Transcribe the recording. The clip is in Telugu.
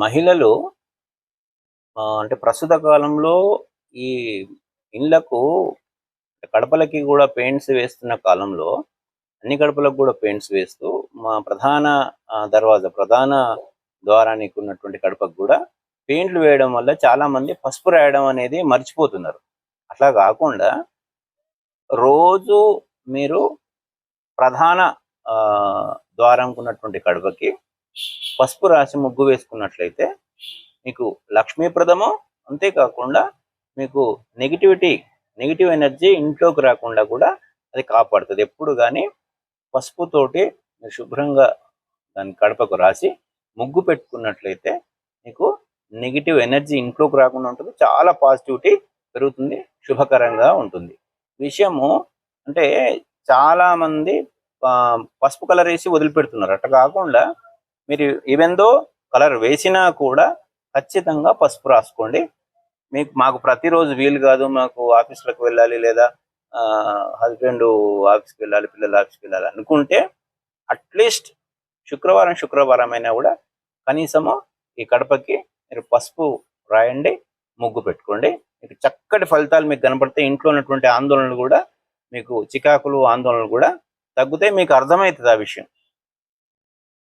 మహిళలు అంటే ప్రస్తుత కాలంలో ఈ ఇళ్ళకు గడపలకి కూడా పెయింట్స్ వేస్తున్న కాలంలో అన్ని గడపలకు కూడా పెయింట్స్ వేస్తూ మా ప్రధాన ప్రధాన ద్వారానికి ఉన్నటువంటి గడపకు కూడా పెయింట్లు వేయడం వల్ల చాలా మంది పసుపు రాయడం అనేది మర్చిపోతున్నారు. అట్లా కాకుండా రోజు మీరు ప్రధాన ద్వారంకు ఉన్నటువంటి గడపకి పసుపు రాసి ముగ్గు వేసుకున్నట్లయితే మీకు లక్ష్మీప్రదము, అంతేకాకుండా మీకు నెగిటివ్ ఎనర్జీ ఇంట్లోకి రాకుండా కూడా అది కాపాడుతుంది. ఎప్పుడు కానీ పసుపుతోటి మీరు శుభ్రంగా దాని గడపకు రాసి ముగ్గు పెట్టుకున్నట్లయితే మీకు నెగిటివ్ ఎనర్జీ ఇంట్లోకి రాకుండా ఉంటుంది, చాలా పాజిటివిటీ పెరుగుతుంది, శుభకరంగా ఉంటుంది. విషయము అంటే చాలామంది పసుపు కలర్ వేసి వదిలిపెడుతున్నారు. అట్లా కాకుండా మీరు ఈవెందో కలర్ వేసినా కూడా ఖచ్చితంగా పసుపు రాసుకోండి. మాకు ప్రతిరోజు వీలు కాదు, మాకు ఆఫీసులకు వెళ్ళాలి, లేదా హస్బెండ్ ఆఫీస్కి వెళ్ళాలి, పిల్లలు ఆఫీస్కి వెళ్ళాలి అనుకుంటే అట్లీస్ట్ శుక్రవారం అయినా కూడా కనీసము ఈ గడపకి మీరు పసుపు రాయండి, ముగ్గు పెట్టుకోండి. మీకు చక్కటి ఫలితాలు మీకు కనపడితే ఇంట్లో ఉన్నటువంటి ఆందోళనలు కూడా, మీకు చికాకులు ఆందోళనలు కూడా తగ్గితే మీకు అర్థమవుతుంది ఆ విషయం.